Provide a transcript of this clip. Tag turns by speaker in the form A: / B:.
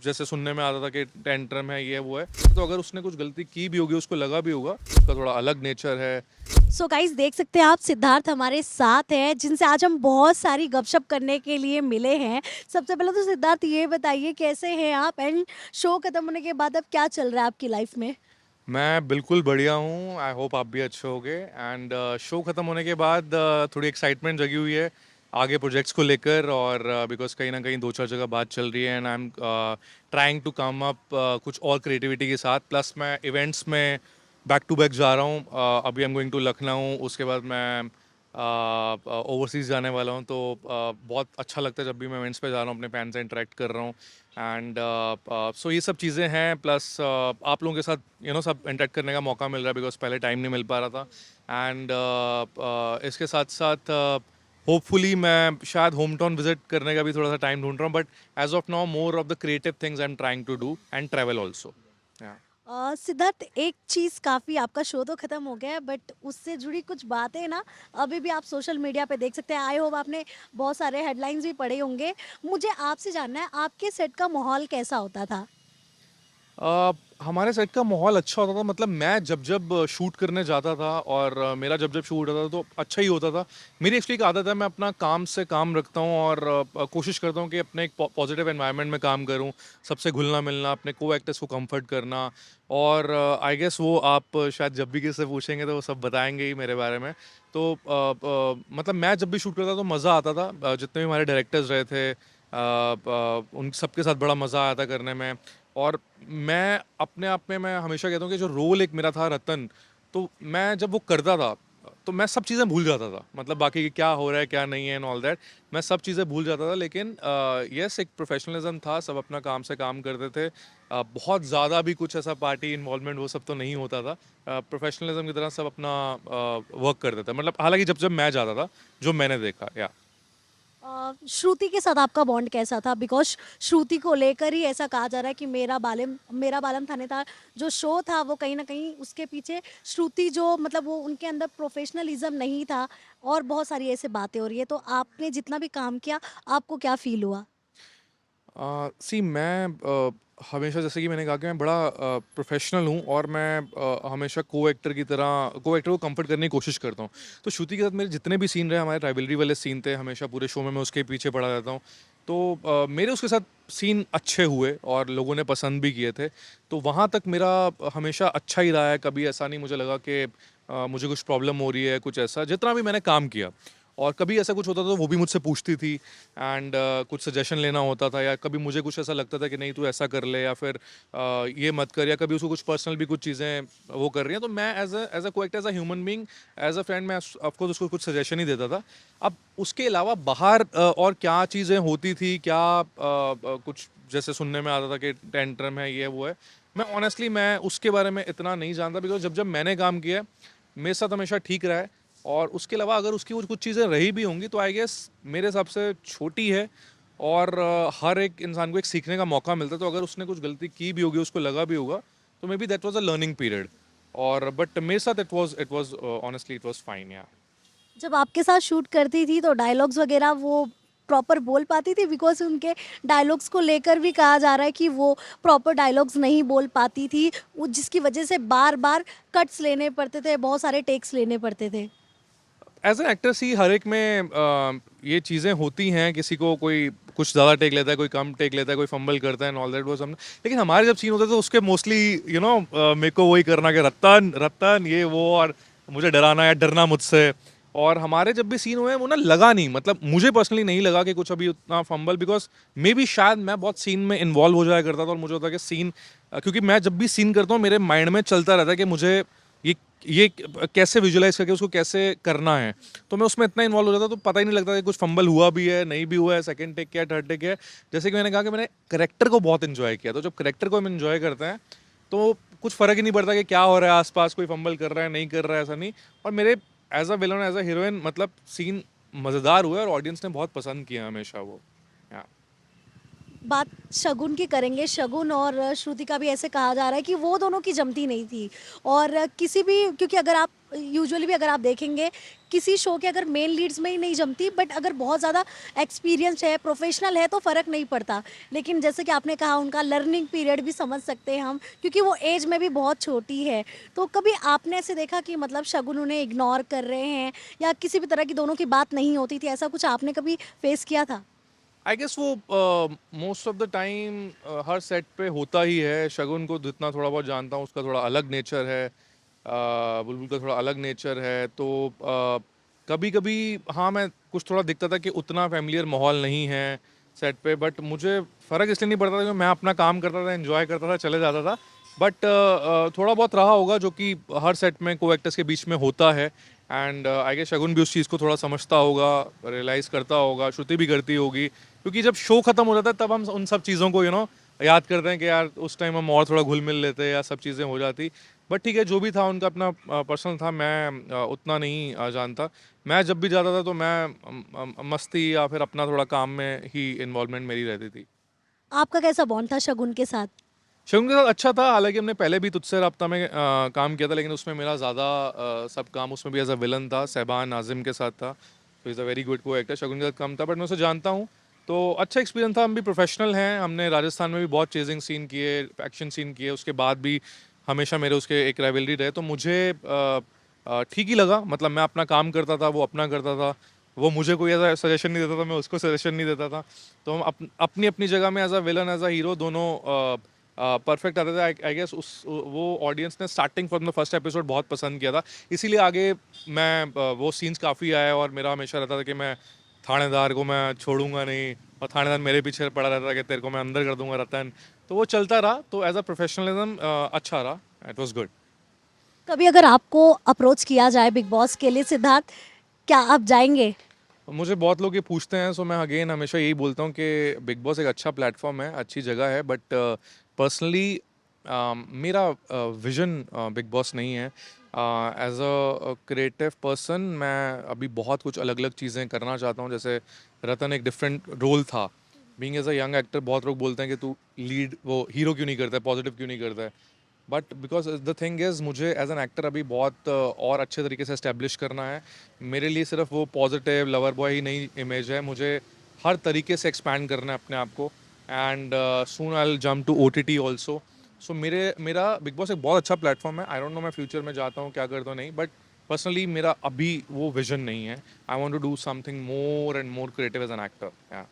A: जैसे सुनने में आता था कि टेंट्रम है, ये वो है, तो अगर उसने कुछ गलती की भी होगी, उसको लगा भी होगा, उसका थोड़ा अलग नेचर है।
B: सो गाइस देख सकते हैं आप, सिद्धार्थ हमारे साथ हैं जिनसे आज हम बहुत सारी गपशप करने के लिए मिले हैं। सबसे पहले तो सिद्धार्थ ये बताइए कैसे हैं आप, एंड शो खत्म होने के बाद अब क्या चल रहा है आपकी लाइफ में?
A: मैं बिल्कुल बढ़िया हूँ, आई होप आप भी अच्छे होगे। एंड शो ख़त्म होने के बाद थोड़ी एक्साइटमेंट जगी हुई है आगे प्रोजेक्ट्स को लेकर, और बिकॉज कहीं ना कहीं दो चार जगह बात चल रही है, and I am trying to come up कुछ और क्रिएटिविटी के साथ। प्लस मैं इवेंट्स में बैक टू बैक जा रहा हूँ। अभी I am going to Lucknow, उसके बाद मैं ओवरसीज़ जाने वाला हूँ। तो बहुत अच्छा लगता है जब भी मैं इवेंट्स पे जा रहा हूँ, अपने फैन से इंटरेक्ट कर रहा हूँ। एंड सो ये सब चीज़ें हैं। प्लस आप लोगों के साथ सब इंटरेक्ट करने का मौका मिल रहा है, बिकॉज पहले टाइम नहीं मिल पा रहा था। एंड इसके साथ साथ होपफुली मैं शायद होम टाउन विजिट करने का भी थोड़ा सा टाइम ढूंढ रहा हूँ, but as of now more of the creative things I am trying to do and travel also.
B: Siddharth, एक चीज काफी, आपका शो तो खत्म हो गया है बट उससे जुड़ी कुछ बातें ना अभी भी आप सोशल मीडिया पे देख सकते हैं। आई होप आपने बहुत सारे हेडलाइंस भी पढ़े होंगे। मुझे आपसे जानना है आपके सेट का माहौल कैसा होता था?
A: हमारे सेट का माहौल अच्छा होता था। मतलब मैं जब जब शूट करने जाता था, और मेरा जब जब शूट होता था तो अच्छा ही होता था। मेरी एक्चुअली एक आदत है, मैं अपना काम से काम रखता हूँ, और कोशिश करता हूँ कि अपने एक पॉजिटिव एनवायरनमेंट में काम करूँ, सबसे घुलना मिलना, अपने को एक्टर्स को कंफर्ट करना। और आई गेस वो आप शायद जब भी किसी से पूछेंगे तो वो सब बताएंगे ही मेरे बारे में। तो मतलब मैं जब भी शूट करता था तो मज़ा आता था। जितने भी हमारे डायरेक्टर्स रहे थे, उन सबके साथ बड़ा मज़ा आया था करने में। और मैं अपने आप में मैं हमेशा कहता हूँ कि जो रोल एक मेरा था रतन, तो मैं जब वो करता था तो मैं सब चीज़ें भूल जाता था। मतलब बाकी क्या हो रहा है क्या नहीं है एंड ऑल दैट, मैं सब चीज़ें भूल जाता था। लेकिन यस, एक प्रोफेशनलिज्म था, सब अपना काम से काम करते थे। बहुत ज़्यादा भी कुछ ऐसा पार्टी इन्वॉल्वमेंट वो सब तो नहीं होता था। प्रोफेशनलिज्म की तरह सब अपना वर्क करते थे। मतलब हालांकि जब जब मैं जाता था, जो मैंने देखा या
B: श्रुति के साथ आपका बॉन्ड कैसा था? बिकॉज श्रुति को लेकर ही ऐसा कहा जा रहा है कि मेरा बालम थाने था जो शो था, वो कहीं ना कहीं उसके पीछे श्रुति, जो मतलब वो उनके अंदर प्रोफेशनलिज्म नहीं था, और बहुत सारी ऐसे बातें हो रही है। तो आपने जितना भी काम किया, आपको क्या फील हुआ?
A: सी मैं हमेशा, जैसे कि मैंने कहा कि मैं बड़ा प्रोफेशनल हूँ, और मैं हमेशा को एक्टर की तरह को एक्टर को कंफर्ट करने की कोशिश करता हूँ। तो श्रुति के साथ मेरे जितने भी सीन रहे, हमारे राइवलरी वाले सीन थे, हमेशा पूरे शो में मैं उसके पीछे पड़ा रहता हूँ। तो मेरे उसके साथ सीन अच्छे हुए और लोगों ने पसंद भी किए थे। तो वहाँ तक मेरा हमेशा अच्छा ही रहा है। कभी ऐसा नहीं मुझे लगा कि मुझे कुछ प्रॉब्लम हो रही है, कुछ ऐसा, जितना भी मैंने काम किया। और कभी ऐसा कुछ होता था तो वो भी मुझसे पूछती थी, एंड कुछ सजेशन लेना होता था, या कभी मुझे कुछ ऐसा लगता था कि नहीं तू ऐसा कर ले, या फिर ये मत कर, या कभी उसको कुछ पर्सनल भी कुछ चीज़ें वो कर रही हैं, तो मैं एज अ को as a human being, as a friend, मैं ऑफकोर्स उसको कुछ सजेशन ही देता था। अब उसके अलावा बाहर और क्या चीज़ें होती थी, क्या कुछ जैसे सुनने में आता था कि टेंट्रम है, ये वो है, मैं ऑनेस्टली मैं उसके बारे में इतना नहीं जानता, बिकॉज जब जब मैंने काम किया है, मेरे साथ हमेशा ठीक रहा है। और उसके अलावा अगर उसकी कुछ कुछ चीज़ें रही भी होंगी तो आई गेस मेरे हिसाब से छोटी है। और हर एक इंसान को एक सीखने का मौका मिलता है। तो अगर उसने कुछ गलती की भी होगी, उसको लगा भी होगा, तो may be that was a learning period. और बट मेरे साथ it was honestly it was fine या।
B: जब आपके साथ शूट करती थी तो डायलॉग्स वगैरह वो प्रॉपर बोल पाती थी? बिकॉज उनके डायलॉग्स को लेकर भी कहा जा रहा है कि वो प्रॉपर डायलॉग्स नहीं बोल पाती थी, वो जिसकी वजह से बार बार कट्स लेने पड़ते थे, बहुत सारे टेक्स लेने पड़ते थे।
A: एज एन एक्टर सी हर एक में ये चीज़ें होती हैं। किसी को कोई कुछ ज़्यादा टेक लेता है, कोई कम टेक लेता है, कोई फंबल करता है, ऑल दैट वो सब। लेकिन हमारे जब सीन होते थे तो उसके मोस्टली मेरे को वही करना कि रत्तन रत्तन ये वो, और मुझे डराना या डरना मुझसे। और हमारे जब भी सीन हुए वो ना लगा नहीं, मतलब मुझे पर्सनली नहीं लगा कि कुछ अभी उतना फंबल, बिकॉज मे बी शायद मैं बहुत सीन में इन्वॉल्व हो जाया करता था, और मुझे होता है कि सीन, क्योंकि मैं जब भी सीन करता हूँ मेरे माइंड में चलता रहता है कि मुझे ये ये कैसे विजुलाइज करके उसको कैसे करना है। तो मैं उसमें इतना इन्वॉल्व हो जाता तो पता ही नहीं लगता कि कुछ फंबल हुआ भी है, नहीं भी हुआ है, सेकंड टेक क्या, थर्ड टेक क्या है। जैसे कि मैंने कहा कि मैंने करेक्टर को बहुत इन्जॉय किया। तो जब करेक्टर को हम इन्जॉय करते हैं तो कुछ फर्क ही नहीं पड़ता कि क्या हो रहा है आसपास, कोई फंबल कर रहा है नहीं कर रहा है, ऐसा नहीं। और मेरे as a villain, as a heroine, मतलब सीन मज़ेदार हुए और ऑडियंस ने बहुत पसंद किया हमेशा वो। या
B: बात शगुन की करेंगे। शगुन और श्रुति का भी ऐसे कहा जा रहा है कि वो दोनों की जमती नहीं थी, और किसी भी, क्योंकि अगर आप यूजुअली भी अगर आप देखेंगे किसी शो के अगर मेन लीड्स में ही नहीं जमती, बट अगर बहुत ज़्यादा एक्सपीरियंस है, प्रोफेशनल है तो फ़र्क नहीं पड़ता। लेकिन जैसे कि आपने कहा उनका लर्निंग पीरियड भी समझ सकते हैं हम, क्योंकि वो एज में भी बहुत छोटी है। तो कभी आपने ऐसे देखा कि मतलब शगुन उन्हें इग्नोर कर रहे हैं या किसी भी तरह की दोनों की बात नहीं होती थी, ऐसा कुछ आपने कभी फेस किया था?
A: आई गेस वो most of the time her set पे होता ही है। शगुन को जितना थोड़ा बहुत जानता हूँ उसका थोड़ा अलग नेचर है, बुलबुल का थोड़ा अलग नेचर है। तो कभी कभी हाँ, मैं कुछ थोड़ा दिखता था कि उतना फैमिलियर माहौल नहीं है सेट पे, बट मुझे फ़र्क इसलिए नहीं पड़ता था क्योंकि मैं अपना काम करता था, एंजॉय करता था, चले जाता था। बट थोड़ा बहुत रहा होगा जो कि हर सेट में को एक्टर्स के बीच में होता है। एंड आई गेस शगुन भी उस चीज़ को थोड़ा समझता होगा, रियलाइज़ करता होगा, श्रुति भी करती होगी, क्योंकि जब शो खत्म हो जाता है तब हम उन सब चीज़ों को याद करते हैं कि यार उस टाइम हम और थोड़ा घुल मिल लेते या सब चीज़ें हो जाती। बट ठीक है, जो भी था उनका अपना पर्सनल था, मैं उतना नहीं जानता। मैं जब भी जाता था तो मैं मस्ती या फिर अपना थोड़ा काम में ही इन्वॉल्वमेंट मेरी रहती थी।
B: आपका कैसा बॉन्ड था शगुन के साथ?
A: शगुन के साथ अच्छा था, हालांकि हमने पहले भी तुझसे राब्ता में काम किया था, लेकिन उसमें मेरा ज़्यादा सब काम उसमें भी एज अ विलन था, सहबान नाजिम के साथ था। तो इज़ अ वेरी गुड को एक्टर। शगुन के साथ कम था बट मैं उसे जानता हूँ, तो अच्छा एक्सपीरियंस था। हम भी प्रोफेशनल हैं, हमने राजस्थान में भी बहुत चेजिंग सीन किए, एक्शन सीन किए, उसके बाद भी हमेशा मेरे उसके एक राइवलरी रहे। तो मुझे ठीक ही लगा, मतलब मैं अपना काम करता था, वो अपना करता था। वो मुझे कोई ऐसा सजेशन नहीं देता था, मैं उसको सजेशन नहीं देता था। तो हम अपनी अपनी जगह में as a villain as a hero दोनों परफेक्ट आते थे। आई गेस उस वो ऑडियंस ने starting from the first episode बहुत पसंद किया था, इसीलिए आगे मैं वो सीन्स काफ़ी आए और मेरा हमेशा रहता था कि मैं थानेदार को मैं छोड़ूंगा नहीं, और थानेदार मेरे पीछे पड़ा रहता था कि तेरे को मैं अंदर कर दूंगा रतन। तो वो चलता रहा, तो एज अ प्रोफेशनलिज्म अच्छा रहा, इट वॉज गुड।
B: कभी अगर आपको अप्रोच किया जाए बिग बॉस के लिए सिद्धार्थ, क्या आप जाएंगे?
A: मुझे बहुत लोग ये पूछते हैं, सो मैं अगेन हमेशा यही बोलता हूँ कि बिग बॉस एक अच्छा प्लेटफॉर्म है, अच्छी जगह है, बट पर्सनली मेरा विजन बिग बॉस नहीं है। एज अ क्रिएटिव पर्सन मैं अभी बहुत कुछ अलग अलग चीज़ें करना चाहता हूँ। जैसे रतन एक डिफरेंट रोल था, being as a young actor. बहुत लोग बोलते हैं कि तू लीड वो हीरो क्यों नहीं करता है, पॉजिटिव क्यों नहीं करता है। But because the thing is मुझे एज एन एक्टर अभी बहुत और अच्छे तरीके से इस्टेब्लिश करना है। मेरे लिए सिर्फ वो पॉजिटिव लवर बॉय ही नहीं इमेज है, मुझे हर तरीके से एक्सपैंड करना है अपने आप को। And soon I will jump to OTT also. So मेरा बिग बॉस एक बहुत अच्छा प्लेटफॉर्म है। आई डोंट नो मैं फ्यूचर में जाता हूँ क्या करता हूँ नहीं, बट पर्सनली मेरा अभी वो विजन नहीं है। I want to do something more and more creative as an actor.